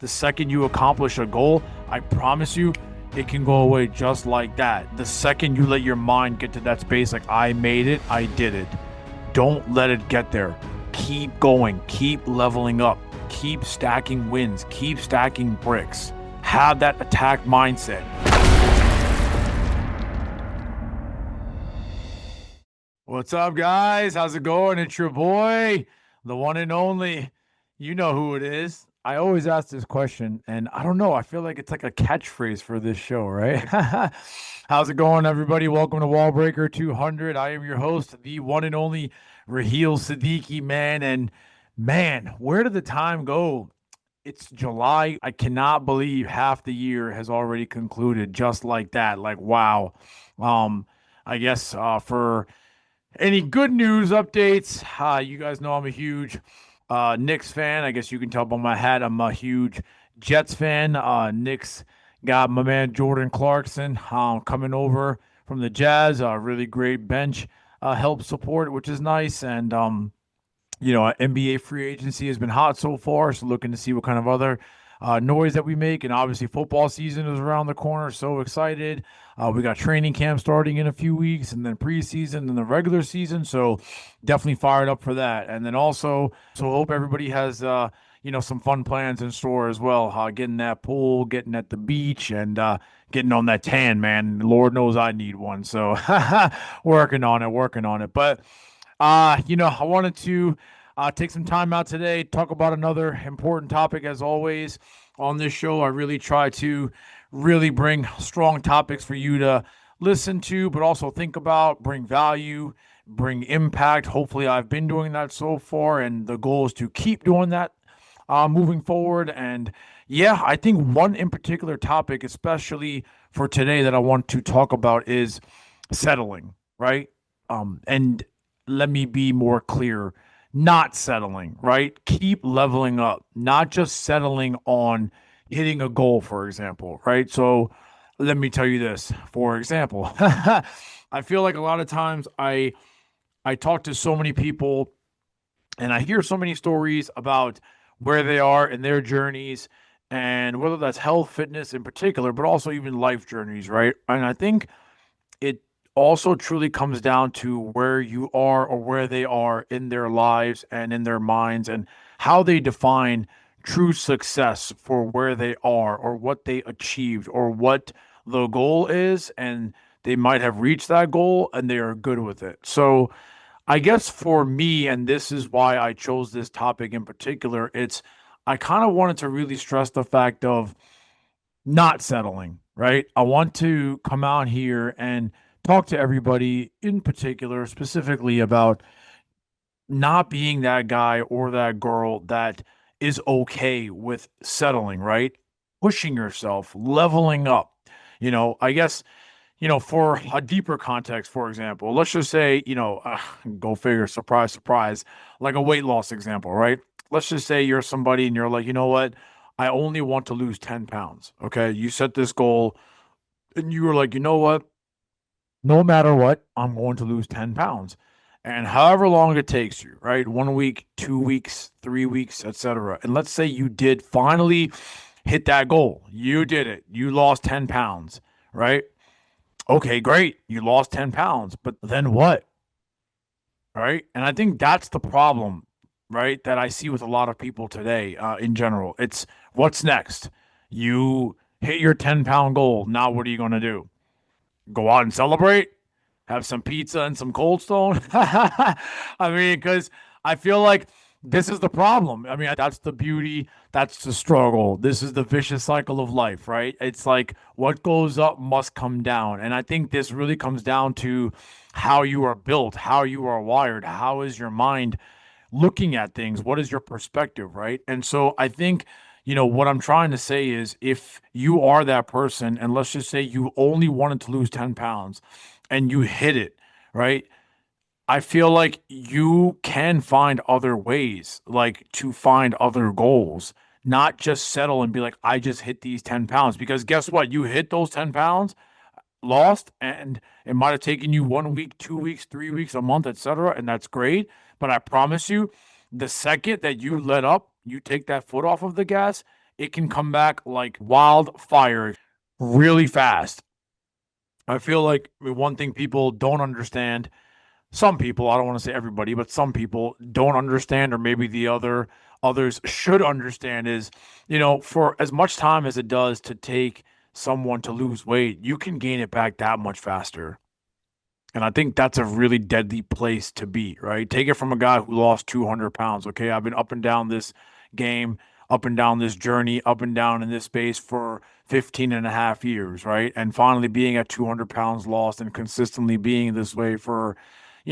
The second you accomplish a goal, I promise you, it can go away just like that. The second you let your mind get to that space, like, I made it, I did it. Don't let it get there. Keep going, keep leveling up, keep stacking wins, keep stacking bricks. Have that attack mindset. What's up, guys? How's it going? It's your boy, the one and only. You know who it is. I always ask this question, and I don't know. I feel like it's like a catchphrase for this show, right? How's it going, everybody? Welcome to Wallbreaker 200. I am your host, the one and only Raheel Siddiqui, man. And man, where did the time go? It's July. I cannot believe half the year has already concluded just like that. Like, wow. I guess for any good news updates, you guys know I'm a huge Knicks fan. I guess you can tell by my hat I'm a huge Jets fan. Knicks got my man Jordan Clarkson coming over from the Jazz. Really great bench help support, which is nice. And NBA free agency has been hot so far, so looking to see what kind of other noise that we make. And obviously football season is around the corner, so excited. We got training camp starting in a few weeks, and then preseason and the regular season, so definitely fired up for that. And then also, so hope everybody has some fun plans in store as well. Getting that pool, getting at the beach, and getting on that tan, man. Lord knows I need one, so working on it. But I wanted to take some time out today, talk about another important topic. As always on this show, I really try to really bring strong topics for you to listen to, but also think about, bring value, bring impact. Hopefully I've been doing that so far, and the goal is to keep doing that moving forward. And yeah, I think one in particular topic, especially for today, that I want to talk about is settling, right? And let me be more clear, not settling, right? Keep leveling up, not just settling on hitting a goal, for example, right? So let me tell you this, for example. I feel like a lot of times I talk to so many people and I hear so many stories about where they are in their journeys, and whether that's health, fitness in particular, but also even life journeys, right? And I think it also truly comes down to where you are or where they are in their lives and in their minds, and how they define true success for where they are or what they achieved or what the goal is. And they might have reached that goal and they are good with it. So I guess for me, and this is why I chose this topic in particular, I kind of wanted to really stress the fact of not settling, right? I want to come out here and talk to everybody in particular, specifically about not being that guy or that girl that is okay with settling, right? Pushing yourself, leveling up. I guess, for a deeper context, for example, let's just say, go figure, surprise, surprise, like a weight loss example, right? Let's just say you're somebody and you're like, you know what? I only want to lose 10 pounds. Okay. You set this goal and you were like, you know what? No matter what, I'm going to lose 10 pounds. And however long it takes you, right? 1 week, 2 weeks, 3 weeks, etc. And let's say you did finally hit that goal. You did it. You lost 10 pounds, right? Okay, great. You lost 10 pounds, but then what? Right? And I think that's the problem, right? That I see with a lot of people today in general. It's what's next? You hit your 10-pound goal. Now what are you going to do? Go out and celebrate? Have some pizza and some Cold Stone? I mean, because I feel like this is the problem. I mean, that's the beauty. That's the struggle. This is the vicious cycle of life, right? It's like what goes up must come down. And I think this really comes down to how you are built, how you are wired, how is your mind looking at things? What is your perspective, right? And so I think, what I'm trying to say is if you are that person, and let's just say you only wanted to lose 10 pounds and you hit it, right? I feel like you can find other ways, like to find other goals, not just settle and be like, I just hit these 10 pounds. Because guess what? You hit those 10 pounds, lost, and it might have taken you 1 week, 2 weeks, 3 weeks, a month, etc. And that's great. But I promise you, the second that you let up, you take that foot off of the gas, it can come back like wildfire really fast. I feel like one thing people don't understand, some people, I don't want to say everybody, but some people don't understand, or maybe others should understand is, for as much time as it does to take someone to lose weight, you can gain it back that much faster. And I think that's a really deadly place to be, right? Take it from a guy who lost 200 pounds. Okay. I've been up and down this game, up and down this journey, up and down in this space for 15 and a half years, right? And finally being at 200 pounds lost and consistently being this way for,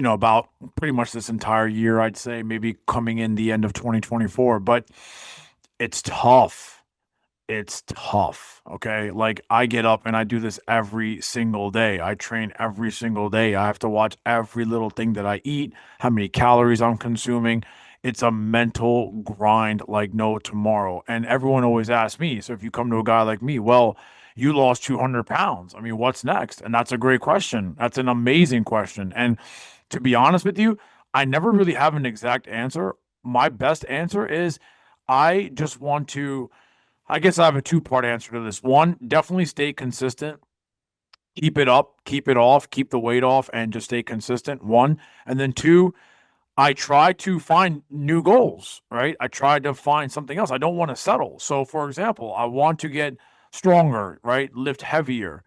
about pretty much this entire year, I'd say, maybe coming in the end of 2024. But it's tough. It's tough. Okay. Like I get up and I do this every single day. I train every single day. I have to watch every little thing that I eat, how many calories I'm consuming. It's a mental grind like no tomorrow. And everyone always asks me, so if you come to a guy like me, well, you lost 200 pounds. I mean, what's next? And that's a great question. That's an amazing question. And to be honest with you, I never really have an exact answer. My best answer is I just want to I guess I have a two-part answer to this. One, definitely stay consistent. Keep it up, keep it off, keep the weight off, and just stay consistent. One. And then two, I try to find new goals, right? I try to find something else. I don't want to settle. So, for example, I want to get stronger, right? Lift heavier.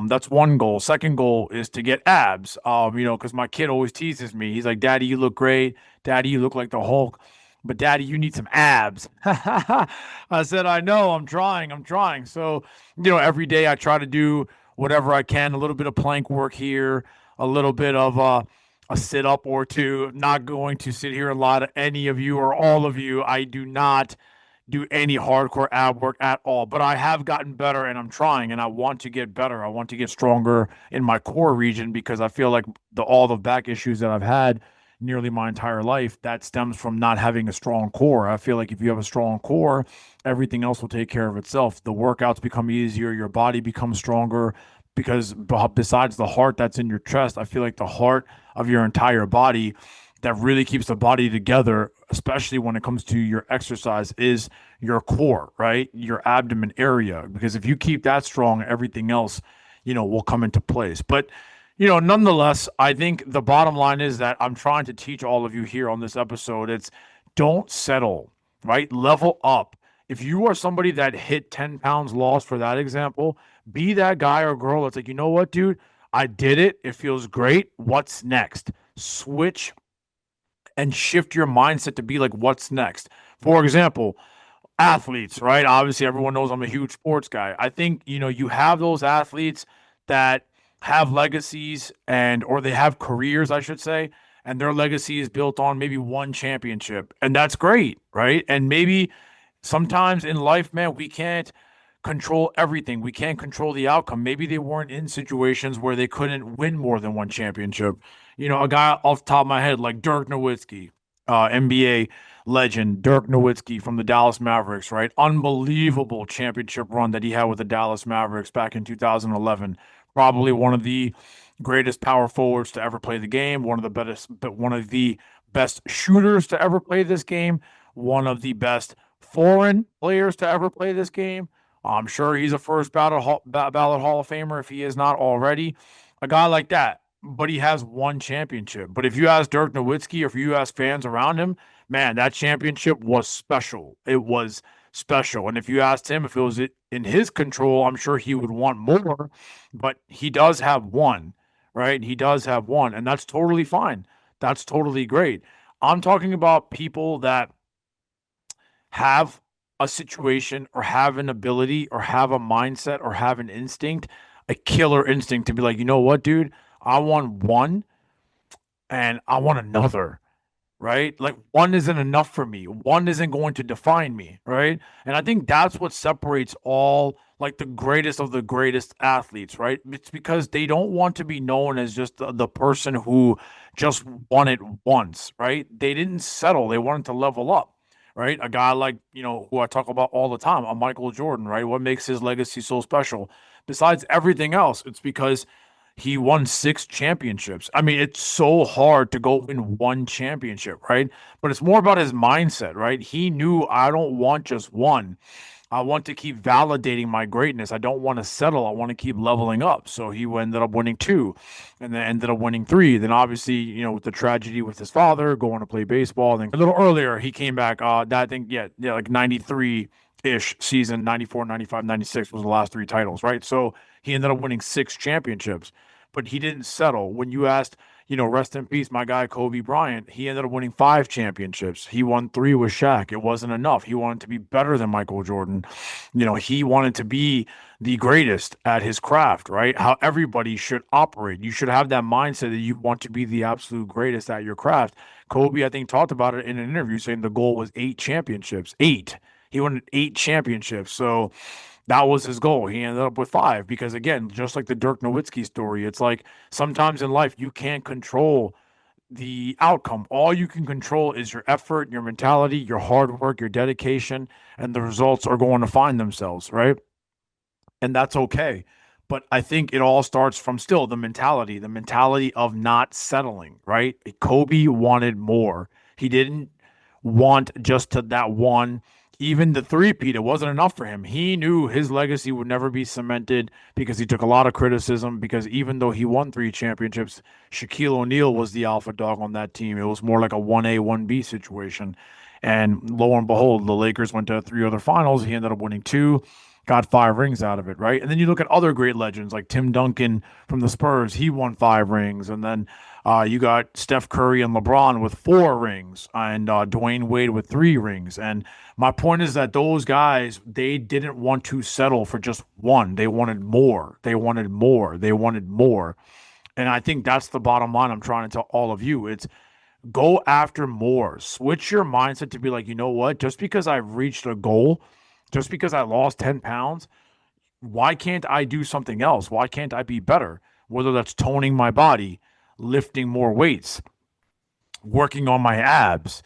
That's one goal. Second goal is to get abs. Because my kid always teases me. He's like, "Daddy, you look great. Daddy, you look like the Hulk. But Daddy, you need some abs." I said, "I know. I'm trying. I'm trying." So, every day I try to do whatever I can. A little bit of plank work here, a little bit of a sit up or two. Not going to sit here and lie to any of you or all of you. I do not do any hardcore ab work at all, but I have gotten better and I'm trying and I want to get better. I want to get stronger in my core region because I feel like all the back issues that I've had nearly my entire life, that stems from not having a strong core. I feel like if you have a strong core, everything else will take care of itself. The workouts become easier, your body becomes stronger because besides the heart that's in your chest, I feel like the heart of your entire body that really keeps the body together, especially when it comes to your exercise, is your core, right? Your abdomen area. Because if you keep that strong, everything else, will come into place. But, nonetheless, I think the bottom line is that I'm trying to teach all of you here on this episode. It's don't settle, right? Level up. If you are somebody that hit 10 pounds loss, for that example, be that guy or girl that's like, you know what, dude? I did it. It feels great. What's next? Switch and shift your mindset to be like, what's next? For example, athletes, right? Obviously, everyone knows I'm a huge sports guy. I think, you have those athletes that have legacies or they have careers, I should say, and their legacy is built on maybe one championship. And that's great, right? And maybe sometimes in life, man, we can't control everything. We can't control the outcome. Maybe they weren't in situations where they couldn't win more than one championship. A guy off the top of my head like Dirk Nowitzki, NBA legend Dirk Nowitzki from the Dallas Mavericks, right? Unbelievable championship run that he had with the Dallas Mavericks back in 2011. Probably one of the greatest power forwards to ever play the game, one of the best shooters to ever play this game, one of the best foreign players to ever play this game. I'm sure he's a first ballot Hall of Famer if he is not already. A guy like that, but he has one championship. But if you ask Dirk Nowitzki or if you ask fans around him, man, that championship was special. It was special. And if you asked him if it was in his control, I'm sure he would want more. But he does have one, right? He does have one, and that's totally fine. That's totally great. I'm talking about people that have a situation or have an ability or have a mindset or have an instinct, a killer instinct to be like, you know what, dude? I want one and I want another, right? Like one isn't enough for me. One isn't going to define me, right? And I think that's what separates all like the greatest of the greatest athletes, right? It's because they don't want to be known as just the person who just won it once, right? They didn't settle. They wanted to level up, right? A guy like, who I talk about all the time, a Michael Jordan, right? What makes his legacy so special? Besides everything else, it's because he won 6 championships. I mean, it's so hard to go win one championship, right? But it's more about his mindset, right? He knew I don't want just one. I want to keep validating my greatness. I don't want to settle. I want to keep leveling up. So he ended up winning two and then ended up winning three. Then obviously, with the tragedy with his father going to play baseball. Then a little earlier, he came back. That I think, yeah, like 93 ish season, 94, 95, 96 was the last three titles, right? So he ended up winning six championships, but he didn't settle. When you asked, rest in peace, my guy Kobe Bryant. He ended up winning five championships. He won three with Shaq. It wasn't enough. He wanted to be better than Michael Jordan. He wanted to be the greatest at his craft, right? How everybody should operate. You should have that mindset that you want to be the absolute greatest at your craft. Kobe, I think, talked about it in an interview saying the goal was eight championships. Eight. He wanted eight championships. So that was his goal. He ended up with five because, again, just like the Dirk Nowitzki story, it's like sometimes in life you can't control the outcome. All you can control is your effort, your mentality, your hard work, your dedication, and the results are going to find themselves, right? And that's okay. But I think it all starts from still the mentality of not settling, right? Kobe wanted more. He didn't want just to that one. Even the three-peat, it wasn't enough for him. He knew his legacy would never be cemented because he took a lot of criticism. Because even though he won three championships, Shaquille O'Neal was the alpha dog on that team. It was more like a 1A, 1B situation. And lo and behold, the Lakers went to three other finals. He ended up winning two, got five rings out of it, right? And then you look at other great legends like Tim Duncan from the Spurs. He won five rings. And then you got Steph Curry and LeBron with four rings, and Dwayne Wade with three rings. And my point is that those guys, they didn't want to settle for just one. They wanted more. They wanted more. They wanted more. And I think that's the bottom line I'm trying to tell all of you. It's go after more. Switch your mindset to be like, you know what? Just because I've reached a goal, just because I lost 10 pounds, why can't I do something else? Why can't I be better? Whether that's toning my body, lifting more weights, working on my abs,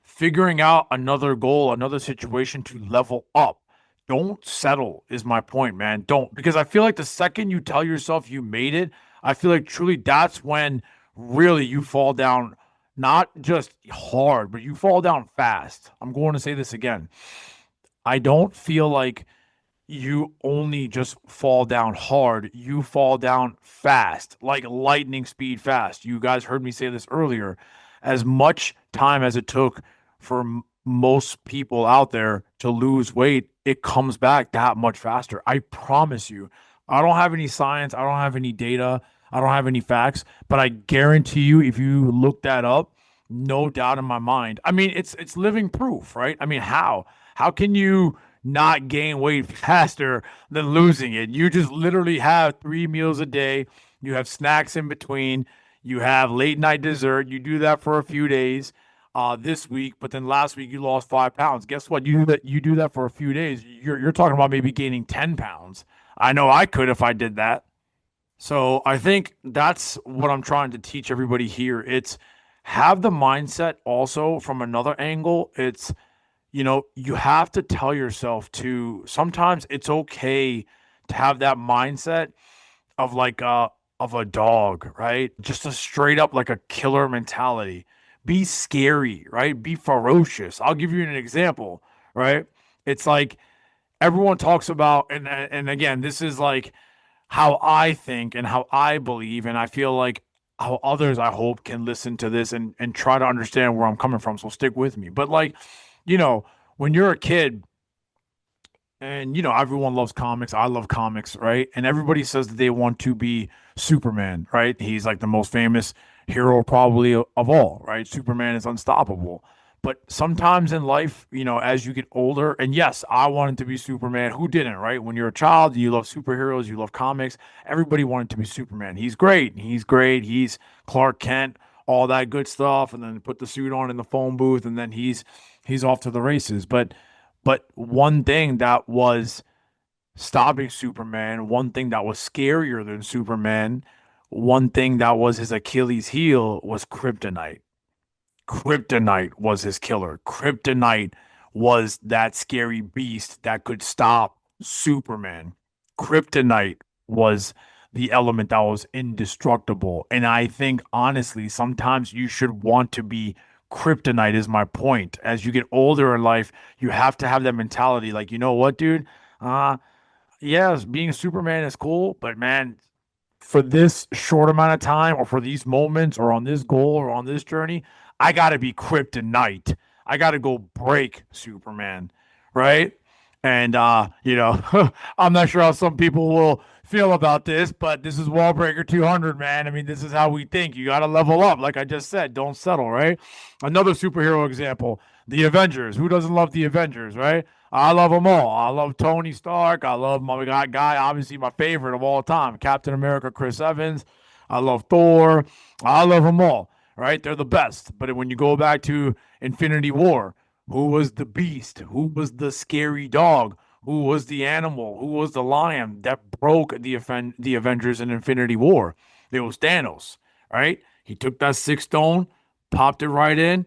figuring out another goal, another situation to level up. Don't settle, is my point, man. Don't. Because I feel like the second you tell yourself you made it, I feel like truly that's when really you fall down, not just hard, but you fall down fast. I'm going to say this again. I don't feel like you only just fall down hard, you fall down fast, like lightning speed fast. You guys heard me say this earlier. As much time as it took for most people out there to lose weight, it comes back that much faster. I promise you. I don't have any science, I don't have any data, I don't have any facts, but I guarantee you if you look that up, no doubt in my mind. I mean, it's living proof, right? I mean, how? How can you not gain weight faster than losing it? You just literally have three meals a day. You have snacks in between. You have late night dessert. You do that for a few days this week, but then last week you lost 5 pounds. Guess what? You do that for a few days. You're talking about maybe gaining 10 pounds. I know I could if I did that. So I think that's what I'm trying to teach everybody here. It's have the mindset also from another angle. It's you have to tell yourself to sometimes it's okay to have that mindset of like of a dog, right? Just a straight up like a killer mentality. Be scary, right? Be ferocious. I'll give you an example, right? It's like everyone talks about and again, this is like how I think and how I believe and I feel like how others I hope can listen to this and try to understand where I'm coming from. So stick with me. But like you know, when you're a kid and everyone loves comics, I love comics, right? And everybody says that they want to be Superman, right? He's like the most famous hero probably of all, right? Superman is unstoppable. But sometimes in life, as you get older, and yes, I wanted to be Superman. Who didn't, right? When you're a child, you love superheroes, you love comics. Everybody wanted to be Superman. He's great. He's great. He's Clark Kent, all that good stuff, and then put the suit on in the phone booth, and then he's off to the races. But one thing that was stopping Superman, one thing that was scarier than Superman, one thing that was his Achilles heel was kryptonite. Kryptonite was his killer. Kryptonite was that scary beast that could stop Superman. Kryptonite was the element that was indestructible. And I think honestly, sometimes you should want to be kryptonite is my point. As you get older in life, you have to have that mentality. Like, you know what, dude? Uh, yes, being Superman is cool, but man, for this short amount of time or for these moments or on this goal or on this journey, I got to be kryptonite. I got to go break Superman, right? And I'm not sure how some people will feel about this, but this is Wallbreaker 200, man. I mean, this is how we think. You got to level up, like I just said. Don't settle, right? Another superhero example, the Avengers. Who doesn't love the Avengers, right? I love them all. I love Tony Stark. I love my guy, obviously my favorite of all time, Captain America, Chris Evans. I love Thor. I love them all, right? They're the best. But when you go back to Infinity War, who was the beast? Who was the scary dog? Who was the animal? Who was the lion that broke the Avengers in Infinity War? It was Thanos, right? He took that six stone, popped it right in,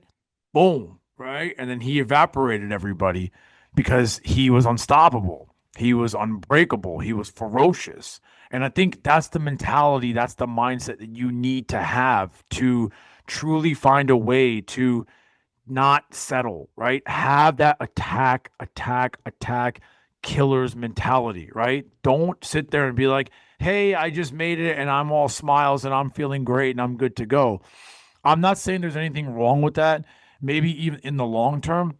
boom, right? And then he evaporated everybody because he was unstoppable. He was unbreakable. He was ferocious. And I think that's the mentality, that's the mindset that you need to have to truly find a way to not settle, right? Have that attack, killer's mentality, right? Don't sit there and be like, hey, I just made it and I'm all smiles and I'm feeling great and I'm good to go. I'm not saying there's anything wrong with that, maybe even in the long term,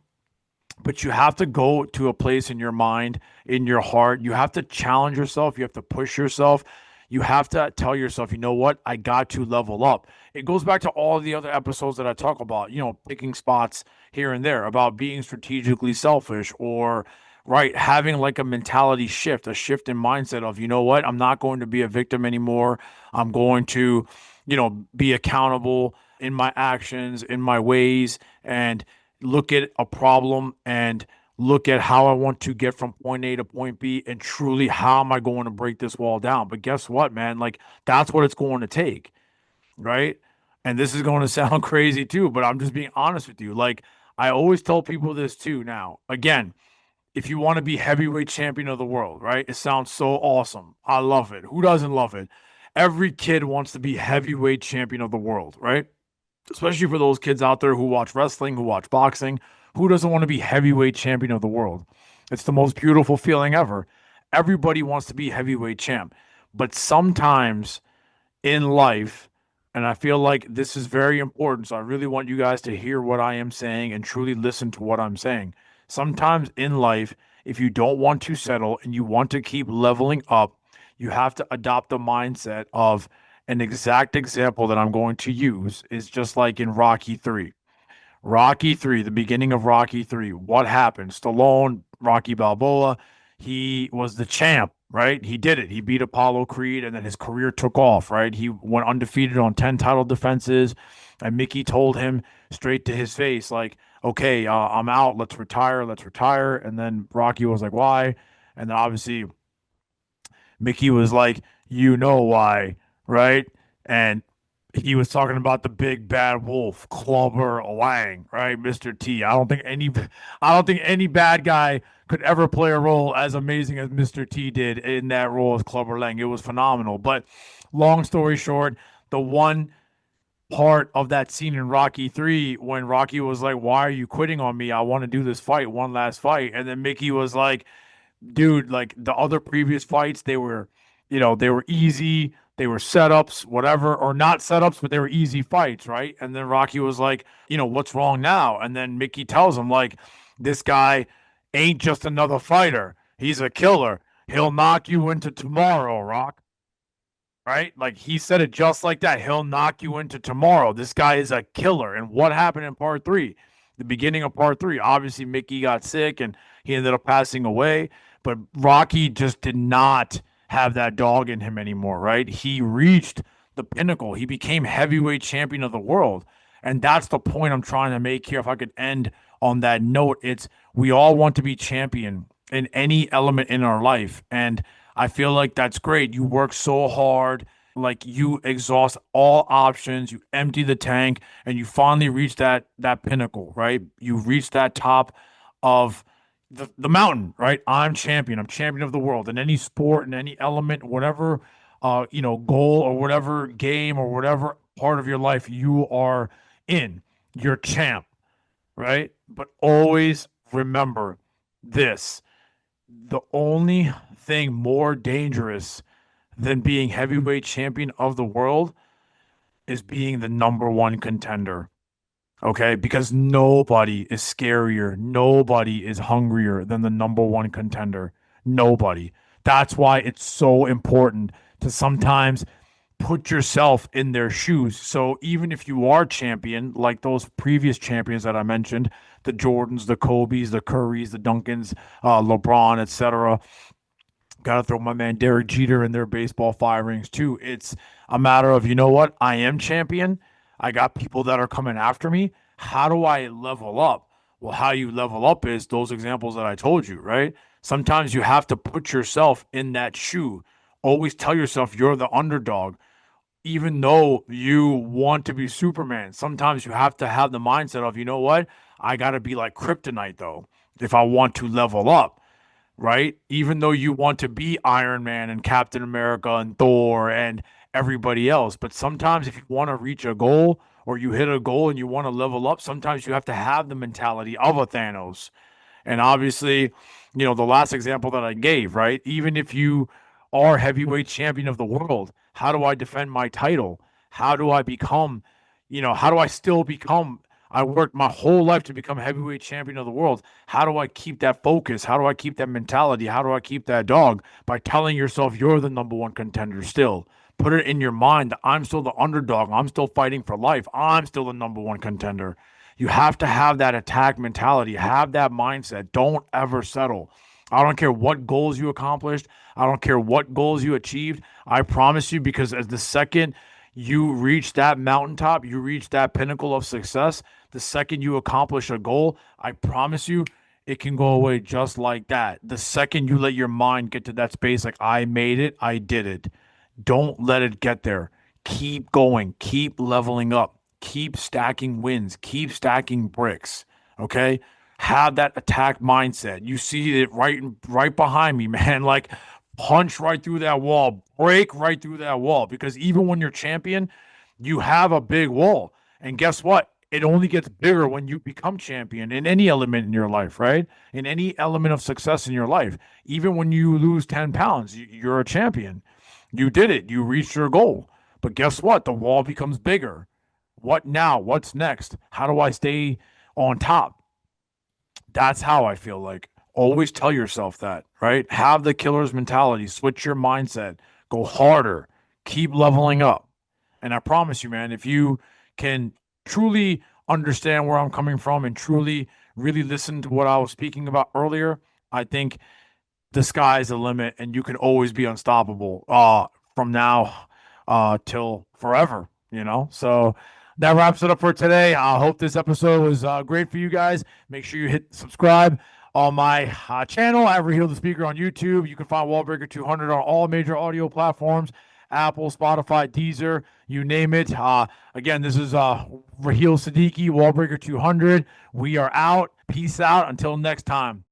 but you have to go to a place in your mind, in your heart. You have to challenge yourself. You have to push yourself. You have to tell yourself, you know what? I got to level up. It goes back to all the other episodes that I talk about, picking spots here and there about being strategically selfish or, right, having like a mentality shift, a shift in mindset of, you know what? I'm not going to be a victim anymore. I'm going to, be accountable in my actions, in my ways, and look at a problem and look at how I want to get from point A to point B and truly how am I going to break this wall down. But guess what, man? Like that's what it's going to take, right? And this is going to sound crazy too, but I'm just being honest with you. Like I always tell people this too now. Again, if you want to be heavyweight champion of the world, right? It sounds so awesome. I love it. Who doesn't love it? Every kid wants to be heavyweight champion of the world, right? Especially for those kids out there who watch wrestling, who watch boxing, who doesn't want to be heavyweight champion of the world? It's the most beautiful feeling ever. Everybody wants to be heavyweight champ. But sometimes in life, and I feel like this is very important, so I really want you guys to hear what I am saying and truly listen to what I'm saying. Sometimes in life, if you don't want to settle and you want to keep leveling up, you have to adopt the mindset of an exact example that I'm going to use is just like in Rocky 3. Rocky 3, the beginning of Rocky 3. What happened? Stallone, Rocky Balboa, he was the champ, right? He did it. He beat Apollo Creed and then his career took off, right? He went undefeated on 10 title defenses. And Mickey told him straight to his face, like, okay, I'm out. Let's retire. Let's retire. And then Rocky was like, why? And then obviously Mickey was like, you know why, right? And he was talking about the big bad wolf, Clubber Lang, right? Mr. T. I don't think any bad guy could ever play a role as amazing as Mr. T did in that role as Clubber Lang. It was phenomenal. But long story short, the one part of that scene in Rocky 3 when Rocky was like, why are you quitting on me? I want to do this fight, one last fight. And then Mickey was like, dude, like the other previous fights, they were easy, they were setups, whatever, or not setups, but they were easy fights, right? And then Rocky was like, what's wrong now? And then Mickey tells him, like, this guy ain't just another fighter. He's a killer. He'll knock you into tomorrow, Rock. Right? Like he said it just like that. He'll knock you into tomorrow. This guy is a killer. And what happened in part three? The beginning of part three. Obviously, Mickey got sick and he ended up passing away. But Rocky just did not have that dog in him anymore, right? He reached the pinnacle. He became heavyweight champion of the world. And that's the point I'm trying to make here. If I could end on that note, it's we all want to be champion in any element in our life. And I feel like that's great. You work so hard, like you exhaust all options, you empty the tank, and you finally reach that pinnacle, right? You reach that top of the mountain, right? I'm champion. I'm champion of the world in any sport, in any element, whatever goal or whatever game or whatever part of your life you are in. you're champ, right? But always remember this: the only thing more dangerous than being heavyweight champion of the world is being the number one contender. Okay, because nobody is scarier, nobody is hungrier than the number one contender. Nobody. That's why it's so important to sometimes put yourself in their shoes. So even if you are champion, like those previous champions that I mentioned, the Jordans, the Kobes, the Currys, the Duncans, LeBron, etc. Got to throw my man Derek Jeter in their baseball five rings too. It's a matter of, you know what? I am champion. I got people that are coming after me. How do I level up? Well, how you level up is those examples that I told you, right? Sometimes you have to put yourself in that shoe. Always tell yourself you're the underdog, even though you want to be Superman. Sometimes you have to have the mindset of, you know what? I got to be like kryptonite, though, if I want to level up, right? Even though you want to be Iron Man and Captain America and Thor and everybody else. But sometimes if you want to reach a goal or you hit a goal and you want to level up, sometimes you have to have the mentality of a Thanos. And obviously, the last example that I gave, right? Even if you are heavyweight champion of the world, how do I defend my title? How do I become, how do I still become? I worked my whole life to become heavyweight champion of the world. How do I keep that focus? How do I keep that mentality? How do I keep that dog? By telling yourself you're the number one contender still. Put it in your mind that I'm still the underdog. I'm still fighting for life. I'm still the number one contender. You have to have that attack mentality, have that mindset. Don't ever settle. I don't care what goals you accomplished. I don't care what goals you achieved. I promise you, because as the second you reach that mountaintop, you reach that pinnacle of success, the second you accomplish a goal, I promise you, it can go away just like that. The second you let your mind get to that space, like, I made it, I did it. Don't let it get there. Keep going, keep leveling up, keep stacking wins, keep stacking bricks. Okay? Have that attack mindset. You see it right behind me, man. Like, punch right through that wall, break right through that wall. Because even when you're champion, you have a big wall. And guess what? It only gets bigger when you become champion in any element in your life, right? In any element of success in your life. Even when you lose 10 pounds, you're a champion. You did it. You reached your goal. But guess what? The wall becomes bigger. What now? What's next? How do I stay on top? That's how I feel like. Always tell yourself that, right? Have the killer's mentality. Switch your mindset. Go harder. Keep leveling up. And I promise you, man, if you can truly understand where I'm coming from and truly really listen to what I was speaking about earlier, I think the sky's the limit and you can always be unstoppable from now till forever. So that wraps it up for today. I hope this episode was great for you guys. Make sure you hit subscribe on my channel, Every Heal the Speaker on YouTube. You can find Wallbreaker 200 on all major audio platforms: Apple, Spotify, Deezer, you name it. Again, this is Raheel Siddiqui, Wallbreaker 200. We are out. Peace out. Until next time.